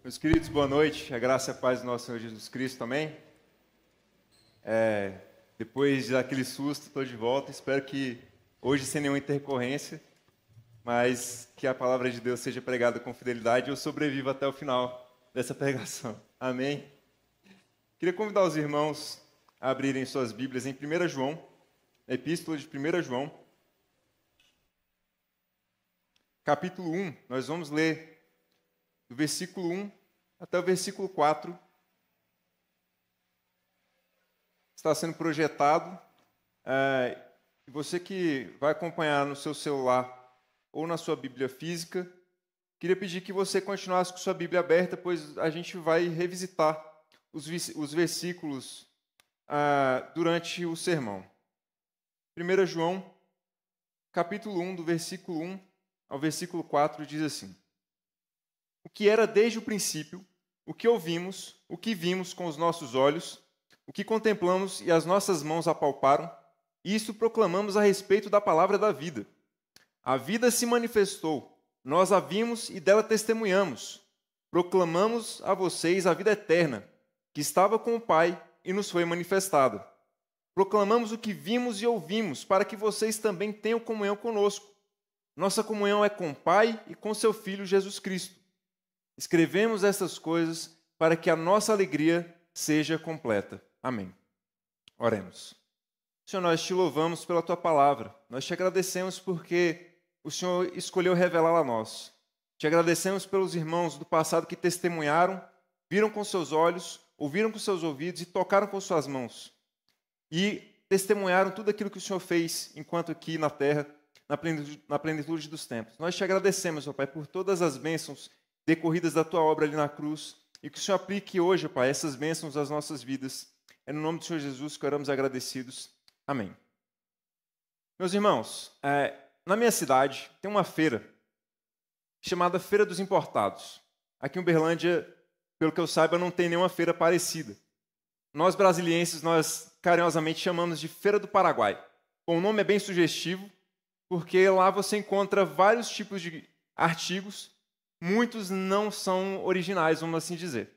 Meus queridos, boa noite. A graça e a paz do nosso Senhor Jesus Cristo, amém? Depois daquele susto, estou de volta. Espero que hoje sem nenhuma intercorrência, mas que a palavra de Deus seja pregada com fidelidade e eu sobreviva até o final dessa pregação. Amém? Queria convidar os irmãos a abrirem suas Bíblias em 1 João, na Epístola de 1 João, capítulo 1. Nós vamos ler do versículo 1 até o versículo 4. Está sendo projetado. Você que vai acompanhar no seu celular ou na sua Bíblia física, queria pedir que você continuasse com sua Bíblia aberta, pois a gente vai revisitar os versículos durante o sermão. 1 João, capítulo 1, do versículo 1 ao versículo 4, diz assim: O que era desde o princípio, o que ouvimos, o que vimos com os nossos olhos, o que contemplamos e as nossas mãos apalparam, isto proclamamos a respeito da palavra da vida. A vida se manifestou, nós a vimos e dela testemunhamos. Proclamamos a vocês a vida eterna, que estava com o Pai e nos foi manifestada. Proclamamos o que vimos e ouvimos, para que vocês também tenham comunhão conosco. Nossa comunhão é com o Pai e com seu Filho Jesus Cristo. Escrevemos essas coisas para que a nossa alegria seja completa. Amém. Oremos. Senhor, nós te louvamos pela tua palavra. Nós te agradecemos porque o Senhor escolheu revelá-la a nós. Te agradecemos pelos irmãos do passado que testemunharam, viram com seus olhos, ouviram com seus ouvidos e tocaram com suas mãos. E testemunharam tudo aquilo que o Senhor fez enquanto aqui na terra, na plenitude dos tempos. Nós te agradecemos, ó Pai, por todas as bênçãos decorridas da tua obra ali na cruz, e que o Senhor aplique hoje, ó Pai, essas bênçãos às nossas vidas. É no nome do Senhor Jesus que oramos agradecidos. Amém. Meus irmãos, na minha cidade tem uma feira chamada Feira dos Importados. Aqui em Uberlândia, pelo que eu saiba, não tem nenhuma feira parecida. Nós brasilienses, nós carinhosamente chamamos de Feira do Paraguai. Bom, o nome é bem sugestivo, porque lá você encontra vários tipos de artigos. Muitos não são originais, vamos assim dizer.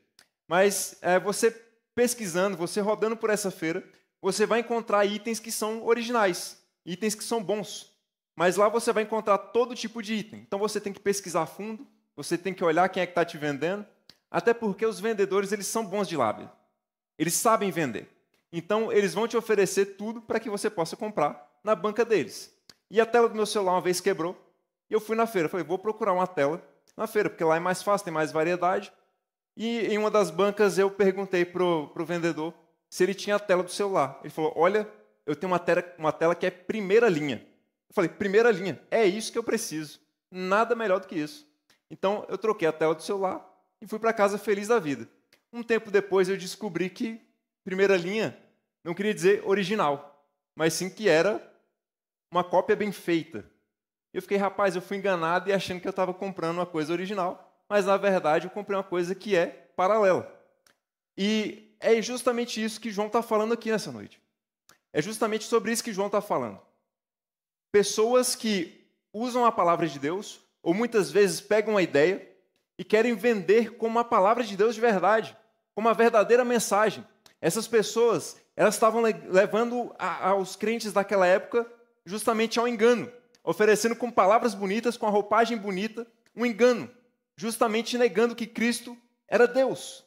Mas você pesquisando, você rodando por essa feira, você vai encontrar itens que são originais, itens que são bons. Mas lá você vai encontrar todo tipo de item. Então você tem que pesquisar a fundo, você tem que olhar quem é que está te vendendo, até porque os vendedores eles são bons de lábia. Eles sabem vender. Então eles vão te oferecer tudo para que você possa comprar na banca deles. E a tela do meu celular uma vez quebrou, e eu fui na feira, falei, vou procurar uma tela na feira, porque lá é mais fácil, tem mais variedade. E em uma das bancas eu perguntei pro vendedor se ele tinha a tela do celular. Ele falou, olha, eu tenho uma tela que é primeira linha. Eu falei, primeira linha, é isso que eu preciso. Nada melhor do que isso. Então eu troquei a tela do celular e fui para casa feliz da vida. Um tempo depois eu descobri que primeira linha não queria dizer original, mas sim que era uma cópia bem feita. Eu fiquei, rapaz, eu fui enganado e achando que eu estava comprando uma coisa original, mas na verdade eu comprei uma coisa que é paralela. E é justamente isso que João está falando aqui nessa noite. É justamente sobre isso que João está falando. Pessoas que usam a palavra de Deus, ou muitas vezes pegam uma ideia e querem vender como a palavra de Deus de verdade, como a verdadeira mensagem. Essas pessoas, elas estavam levando aos crentes daquela época justamente ao engano, oferecendo com palavras bonitas, com a roupagem bonita, um engano, justamente negando que Cristo era Deus,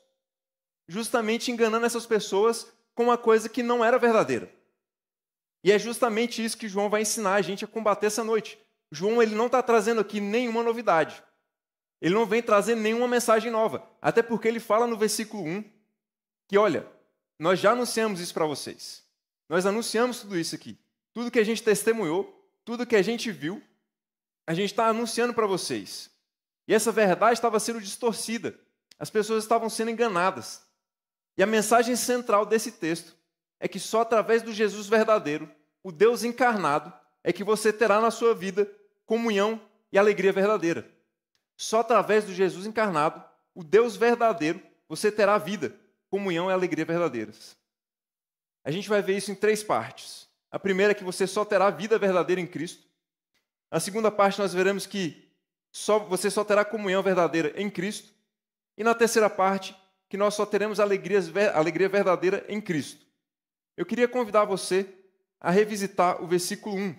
justamente enganando essas pessoas com uma coisa que não era verdadeira. E é justamente isso que João vai ensinar a gente a combater essa noite. João ele não está trazendo aqui nenhuma novidade. Ele não vem trazer nenhuma mensagem nova, até porque ele fala no versículo 1 que, olha, nós já anunciamos isso para vocês. Nós anunciamos tudo isso aqui. Tudo que a gente testemunhou, tudo que a gente viu, a gente está anunciando para vocês. E essa verdade estava sendo distorcida. As pessoas estavam sendo enganadas. E a mensagem central desse texto é que só através do Jesus verdadeiro, o Deus encarnado, é que você terá na sua vida comunhão e alegria verdadeira. Só através do Jesus encarnado, o Deus verdadeiro, você terá vida, comunhão e alegria verdadeiras. A gente vai ver isso em 3 partes. A primeira é que você só terá vida verdadeira em Cristo. Na segunda parte nós veremos que você só terá comunhão verdadeira em Cristo. E na terceira parte, que nós só teremos alegria verdadeira em Cristo. Eu queria convidar você a revisitar o versículo 1,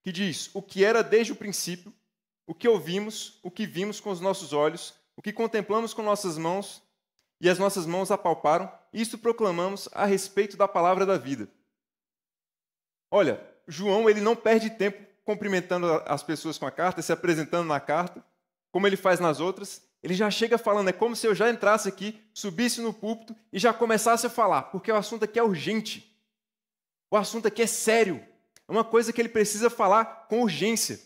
que diz: o que era desde o princípio, o que ouvimos, o que vimos com os nossos olhos, o que contemplamos com nossas mãos e as nossas mãos apalparam, isto proclamamos a respeito da palavra da vida. Olha, João ele não perde tempo cumprimentando as pessoas com a carta, se apresentando na carta, como ele faz nas outras. Ele já chega falando, é como se eu já entrasse aqui, subisse no púlpito e já começasse a falar, porque o assunto aqui é urgente. O assunto aqui é sério. É uma coisa que ele precisa falar com urgência.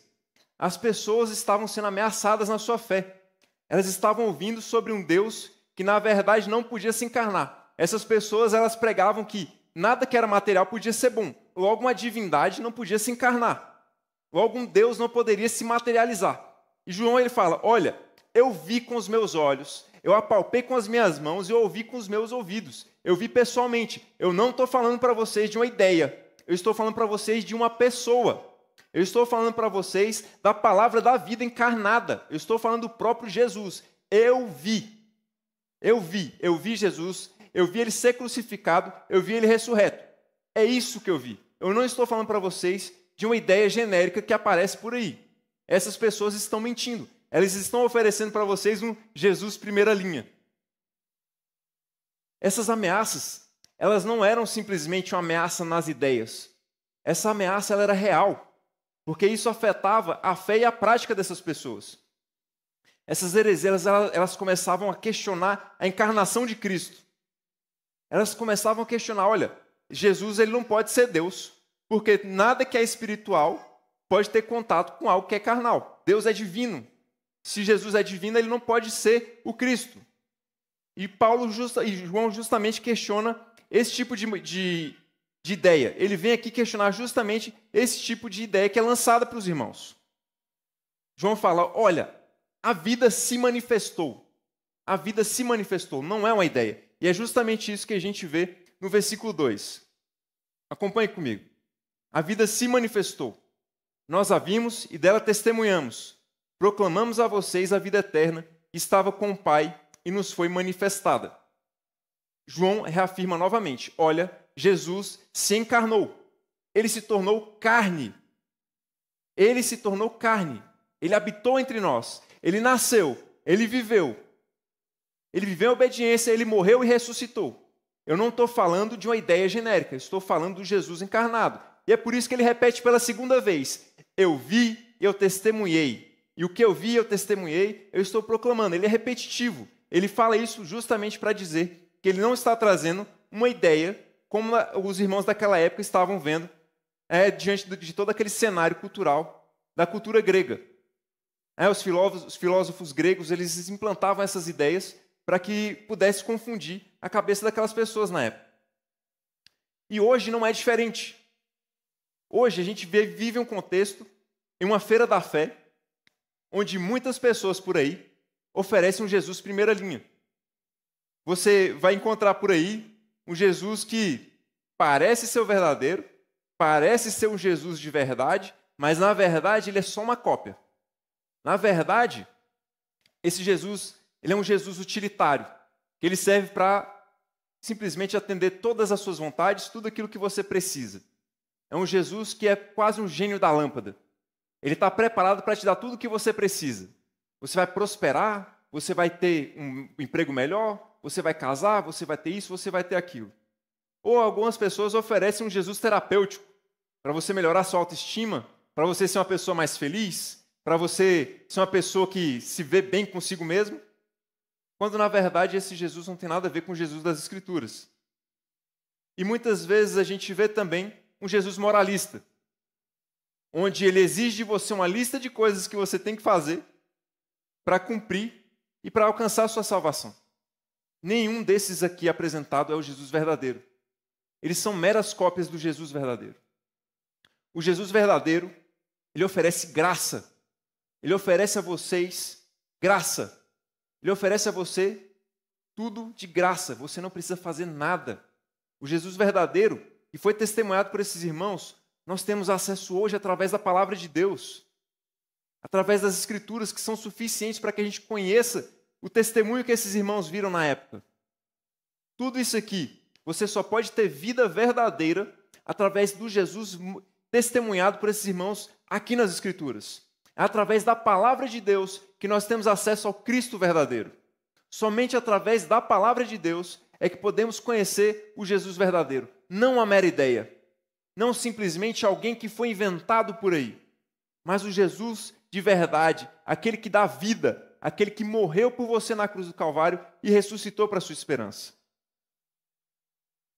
As pessoas estavam sendo ameaçadas na sua fé. Elas estavam ouvindo sobre um Deus que, na verdade, não podia se encarnar. Essas pessoas, elas pregavam que nada que era material podia ser bom. Logo, uma divindade não podia se encarnar. Logo, um Deus não poderia se materializar. E João, ele fala, olha, eu vi com os meus olhos, eu apalpei com as minhas mãos e eu ouvi com os meus ouvidos. Eu vi pessoalmente. Eu não estou falando para vocês de uma ideia. Eu estou falando para vocês de uma pessoa. Eu estou falando para vocês da palavra da vida encarnada. Eu estou falando do próprio Jesus. Eu vi Jesus, eu vi ele ser crucificado, eu vi ele ressurreto. É isso que eu vi. Eu não estou falando para vocês de uma ideia genérica que aparece por aí. Essas pessoas estão mentindo. Elas estão oferecendo para vocês um Jesus primeira linha. Essas ameaças, elas não eram simplesmente uma ameaça nas ideias. Essa ameaça ela era real. Porque isso afetava a fé e a prática dessas pessoas. Essas heresias, elas começavam a questionar a encarnação de Cristo. Elas começavam a questionar, olha, Jesus ele não pode ser Deus, porque nada que é espiritual pode ter contato com algo que é carnal. Deus é divino. Se Jesus é divino, ele não pode ser o Cristo. E João justamente questiona esse tipo de ideia. Ele vem aqui questionar justamente esse tipo de ideia que é lançada para os irmãos. João fala, olha, a vida se manifestou. A vida se manifestou, não é uma ideia. E é justamente isso que a gente vê no versículo 2. Acompanhe comigo. A vida se manifestou. Nós a vimos e dela testemunhamos. Proclamamos a vocês a vida eterna que estava com o Pai e nos foi manifestada. João reafirma novamente, olha, Jesus se encarnou. Ele se tornou carne. Ele se tornou carne. Ele habitou entre nós. Ele nasceu. Ele viveu. Ele viveu em obediência. Ele morreu e ressuscitou. Eu não estou falando de uma ideia genérica. Estou falando do Jesus encarnado. E é por isso que ele repete pela segunda vez. Eu vi, eu testemunhei. E o que eu vi, eu testemunhei, eu estou proclamando. Ele é repetitivo. Ele fala isso justamente para dizer que ele não está trazendo uma ideia como os irmãos daquela época estavam vendo diante de todo aquele cenário cultural da cultura grega. Os filósofos gregos eles implantavam essas ideias para que pudesse confundir a cabeça daquelas pessoas na época. E hoje não é diferente. Hoje a gente vive um contexto, em uma feira da fé, onde muitas pessoas por aí oferecem um Jesus primeira linha. Você vai encontrar por aí um Jesus que parece ser o verdadeiro, parece ser um Jesus de verdade, mas na verdade ele é só uma cópia. Na verdade, esse Jesus ele é um Jesus utilitário, que ele serve para simplesmente atender todas as suas vontades, tudo aquilo que você precisa. É um Jesus que é quase um gênio da lâmpada. Ele está preparado para te dar tudo o que você precisa. Você vai prosperar, você vai ter um emprego melhor, você vai casar, você vai ter isso, você vai ter aquilo. Ou algumas pessoas oferecem um Jesus terapêutico para você melhorar sua autoestima, para você ser uma pessoa mais feliz, para você ser uma pessoa que se vê bem consigo mesmo, quando na verdade esse Jesus não tem nada a ver com o Jesus das Escrituras. E muitas vezes a gente vê também um Jesus moralista, onde ele exige de você uma lista de coisas que você tem que fazer para cumprir e para alcançar a sua salvação. Nenhum desses aqui apresentado é o Jesus verdadeiro. Eles são meras cópias do Jesus verdadeiro. O Jesus verdadeiro, ele oferece graça. Ele oferece a vocês graça. Ele oferece a você tudo de graça. Você não precisa fazer nada. O Jesus verdadeiro, que foi testemunhado por esses irmãos, nós temos acesso hoje através da palavra de Deus. Através das Escrituras, que são suficientes para que a gente conheça o testemunho que esses irmãos viram na época. Tudo isso aqui, você só pode ter vida verdadeira através do Jesus testemunhado por esses irmãos aqui nas Escrituras. É através da palavra de Deus que nós temos acesso ao Cristo verdadeiro. Somente através da palavra de Deus é que podemos conhecer o Jesus verdadeiro. Não uma mera ideia. Não simplesmente alguém que foi inventado por aí. Mas o Jesus de verdade, aquele que dá vida, aquele que morreu por você na cruz do Calvário e ressuscitou para a sua esperança.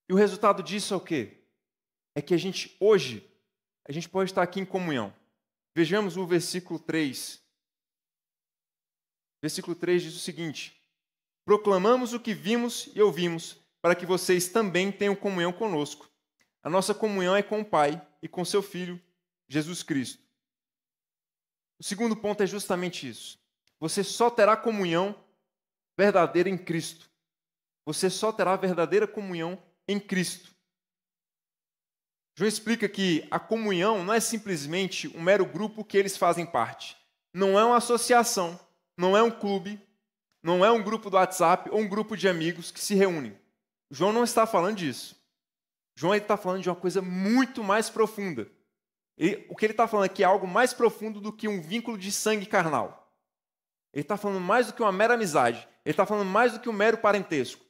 E o resultado disso é o quê? É que hoje, a gente pode estar aqui em comunhão. Vejamos o versículo 3. Versículo 3 diz o seguinte: proclamamos o que vimos e ouvimos, para que vocês também tenham comunhão conosco. A nossa comunhão é com o Pai e com seu Filho, Jesus Cristo. O segundo ponto é justamente isso. Você só terá comunhão verdadeira em Cristo. Você só terá verdadeira comunhão em Cristo. João explica que a comunhão não é simplesmente um mero grupo que eles fazem parte. Não é uma associação, não é um clube, não é um grupo do WhatsApp ou um grupo de amigos que se reúnem. João não está falando disso. João está falando de uma coisa muito mais profunda. O que ele está falando aqui é algo mais profundo do que um vínculo de sangue carnal. Ele está falando mais do que uma mera amizade. Ele está falando mais do que um mero parentesco.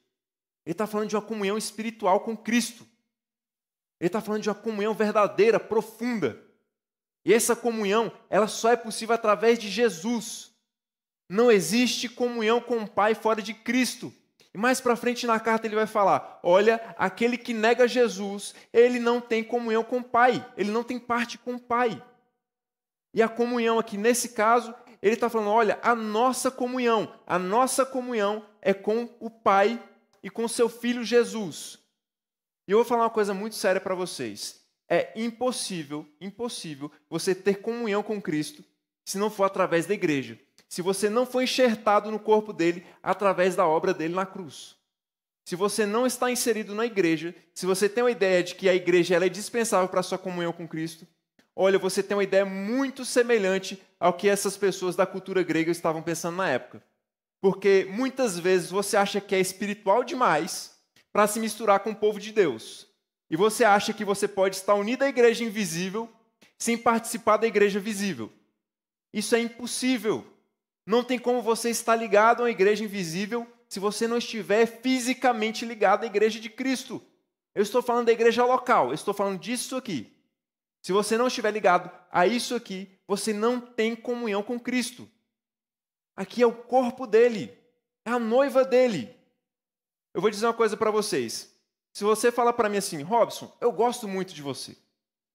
Ele está falando de uma comunhão espiritual com Cristo. Ele está falando de uma comunhão verdadeira, profunda. E essa comunhão, ela só é possível através de Jesus. Não existe comunhão com o Pai fora de Cristo. E mais para frente na carta ele vai falar, olha, aquele que nega Jesus, ele não tem comunhão com o Pai. Ele não tem parte com o Pai. E a comunhão aqui, nesse caso, ele está falando, olha, a nossa comunhão é com o Pai e com seu Filho Jesus. E eu vou falar uma coisa muito séria para vocês. É impossível você ter comunhão com Cristo se não for através da igreja. Se você não for enxertado no corpo dele através da obra dele na cruz. Se você não está inserido na igreja, se você tem uma ideia de que a igreja ela é dispensável para a sua comunhão com Cristo, olha, você tem uma ideia muito semelhante ao que essas pessoas da cultura grega estavam pensando na época. Porque muitas vezes você acha que é espiritual demais para se misturar com o povo de Deus. E você acha que você pode estar unido à igreja invisível sem participar da igreja visível. Isso é impossível. Não tem como você estar ligado a uma igreja invisível se você não estiver fisicamente ligado à igreja de Cristo. Eu estou falando da igreja local, eu estou falando disso aqui. Se você não estiver ligado a isso aqui, você não tem comunhão com Cristo. Aqui é o corpo dele, é a noiva dele. Eu vou dizer uma coisa para vocês. Se você falar para mim assim, Robson, eu gosto muito de você.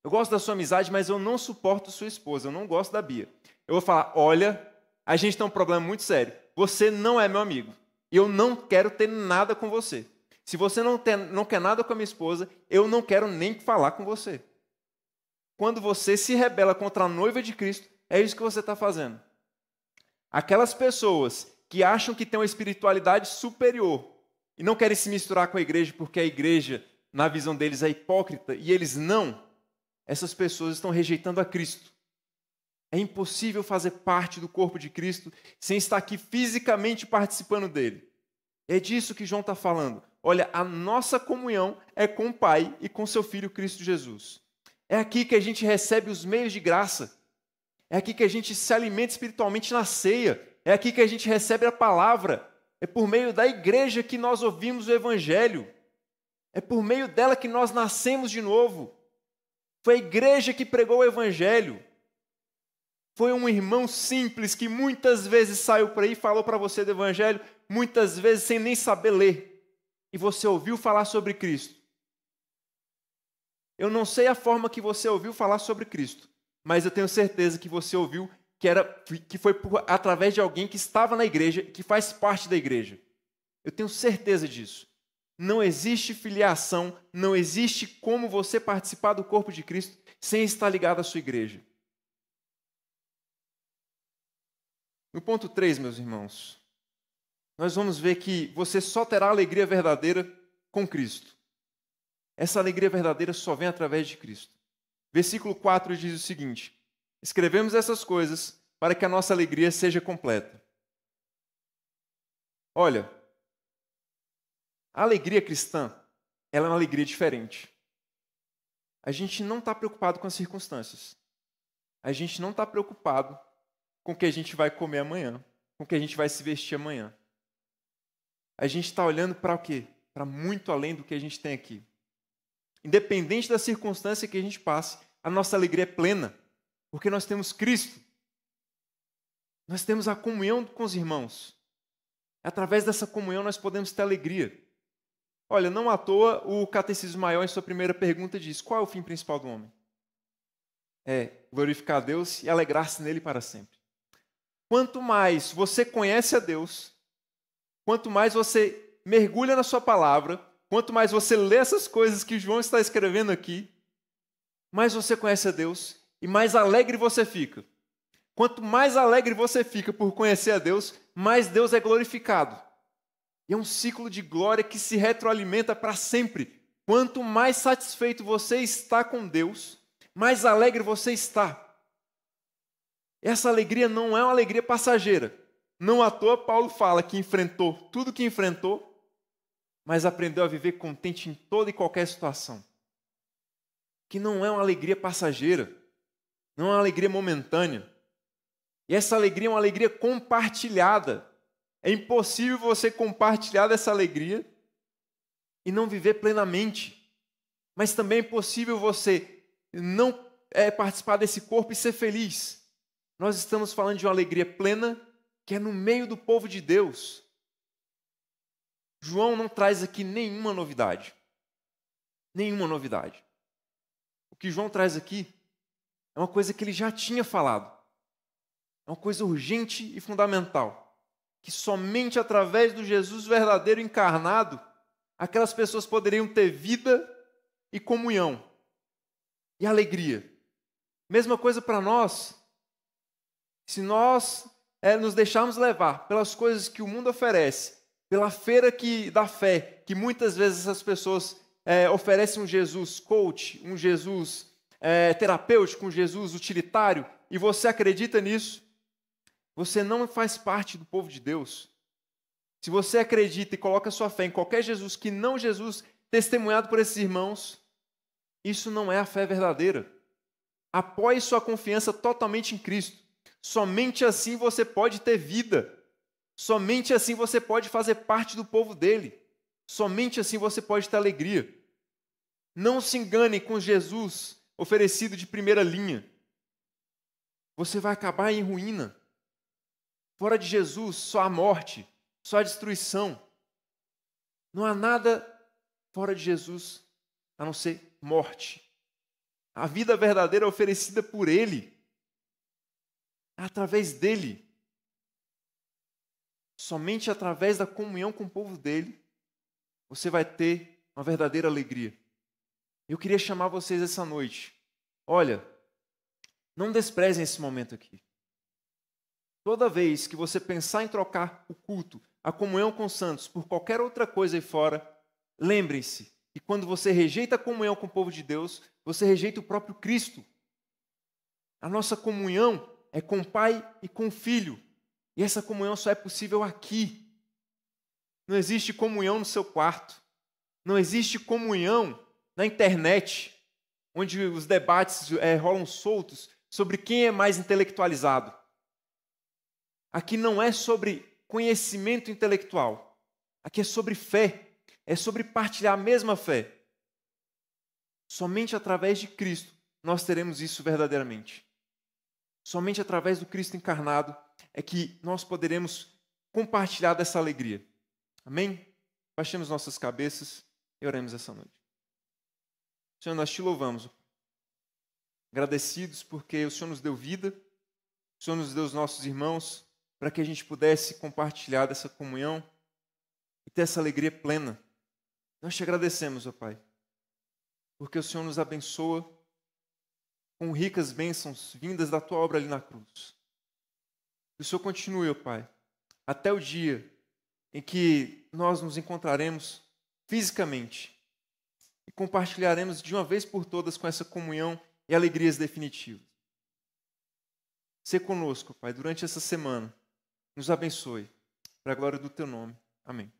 Eu gosto da sua amizade, mas eu não suporto sua esposa, eu não gosto da Bia. Eu vou falar, olha, a gente tem um problema muito sério. Você não é meu amigo. E eu não quero ter nada com você. Se você não quer nada com a minha esposa, eu não quero nem falar com você. Quando você se rebela contra a noiva de Cristo, é isso que você está fazendo. Aquelas pessoas que acham que têm uma espiritualidade superior e não querem se misturar com a igreja porque a igreja, na visão deles, é hipócrita e eles não, essas pessoas estão rejeitando a Cristo. É impossível fazer parte do corpo de Cristo sem estar aqui fisicamente participando dele. É disso que João está falando. Olha, a nossa comunhão é com o Pai e com seu Filho Cristo Jesus. É aqui que a gente recebe os meios de graça. É aqui que a gente se alimenta espiritualmente na ceia. É aqui que a gente recebe a palavra. É por meio da igreja que nós ouvimos o Evangelho. É por meio dela que nós nascemos de novo. Foi a igreja que pregou o Evangelho. Foi um irmão simples que muitas vezes saiu por aí e falou para você do Evangelho, muitas vezes sem nem saber ler. E você ouviu falar sobre Cristo. Eu não sei a forma que você ouviu falar sobre Cristo, mas eu tenho certeza que você ouviu que foi através de alguém que estava na igreja, que faz parte da igreja. Eu tenho certeza disso. Não existe filiação, não existe como você participar do corpo de Cristo sem estar ligado à sua igreja. No ponto 3, meus irmãos, nós vamos ver que você só terá alegria verdadeira com Cristo. Essa alegria verdadeira só vem através de Cristo. Versículo 4 diz o seguinte: escrevemos essas coisas para que a nossa alegria seja completa. Olha, a alegria cristã, ela é uma alegria diferente. A gente não está preocupado com as circunstâncias. A gente não está preocupado com o que a gente vai comer amanhã, com o que a gente vai se vestir amanhã. A gente está olhando para o quê? Para muito além do que a gente tem aqui. Independente da circunstância que a gente passe, a nossa alegria é plena, porque nós temos Cristo. Nós temos a comunhão com os irmãos. Através dessa comunhão nós podemos ter alegria. Olha, não à toa o Catecismo Maior, em sua primeira pergunta, diz: qual é o fim principal do homem? É glorificar a Deus e alegrar-se nele para sempre. Quanto mais você conhece a Deus, quanto mais você mergulha na sua palavra, quanto mais você lê essas coisas que João está escrevendo aqui, mais você conhece a Deus e mais alegre você fica. Quanto mais alegre você fica por conhecer a Deus, mais Deus é glorificado. E é um ciclo de glória que se retroalimenta para sempre. Quanto mais satisfeito você está com Deus, mais alegre você está. Essa alegria não é uma alegria passageira. Não à toa Paulo fala que enfrentou tudo que enfrentou, mas aprendeu a viver contente em toda e qualquer situação. Que não é uma alegria passageira, não é uma alegria momentânea. E essa alegria é uma alegria compartilhada. É impossível você compartilhar dessa alegria e não viver plenamente. Mas também é impossível você não participar desse corpo e ser feliz. Nós estamos falando de uma alegria plena que é no meio do povo de Deus. João não traz aqui nenhuma novidade. Nenhuma novidade. O que João traz aqui é uma coisa que ele já tinha falado. É uma coisa urgente e fundamental. Que somente através do Jesus verdadeiro encarnado, aquelas pessoas poderiam ter vida e comunhão e alegria. Mesma coisa para nós. Se nós nos deixarmos levar pelas coisas que o mundo oferece, pela feira da fé, que muitas vezes essas pessoas oferecem um Jesus coach, um Jesus terapêutico, um Jesus utilitário, e você acredita nisso, você não faz parte do povo de Deus. Se você acredita e coloca sua fé em qualquer Jesus que não Jesus testemunhado por esses irmãos, isso não é a fé verdadeira. Apoie sua confiança totalmente em Cristo. Somente assim você pode ter vida. Somente assim você pode fazer parte do povo dele. Somente assim você pode ter alegria. Não se engane com Jesus oferecido de primeira linha. Você vai acabar em ruína. Fora de Jesus, só a morte, só a destruição. Não há nada fora de Jesus a não ser morte. A vida verdadeira é oferecida por Ele, através dEle. Somente através da comunhão com o povo dEle, você vai ter uma verdadeira alegria. Eu queria chamar vocês essa noite. Olha, não desprezem esse momento aqui. Toda vez que você pensar em trocar o culto, a comunhão com os santos, por qualquer outra coisa aí fora, lembrem-se que quando você rejeita a comunhão com o povo de Deus, você rejeita o próprio Cristo. A nossa comunhão é com o Pai e com o Filho. E essa comunhão só é possível aqui. Não existe comunhão no seu quarto. Não existe comunhão na internet, onde os debates rolam soltos sobre quem é mais intelectualizado. Aqui não é sobre conhecimento intelectual. Aqui é sobre fé. É sobre partilhar a mesma fé. Somente através de Cristo nós teremos isso verdadeiramente. Somente através do Cristo encarnado é que nós poderemos compartilhar dessa alegria. Amém? Baixemos nossas cabeças e oremos essa noite. Senhor, nós te louvamos. Agradecidos porque o Senhor nos deu vida, o Senhor nos deu os nossos irmãos, para que a gente pudesse compartilhar dessa comunhão e ter essa alegria plena. Nós te agradecemos, ó Pai, porque o Senhor nos abençoa com ricas bênçãos vindas da Tua obra ali na cruz. Que o Senhor continue, ó Pai, até o dia em que nós nos encontraremos fisicamente e compartilharemos de uma vez por todas com essa comunhão e alegrias definitivas. Sê conosco, Pai, durante essa semana. Nos abençoe, para a glória do Teu nome. Amém.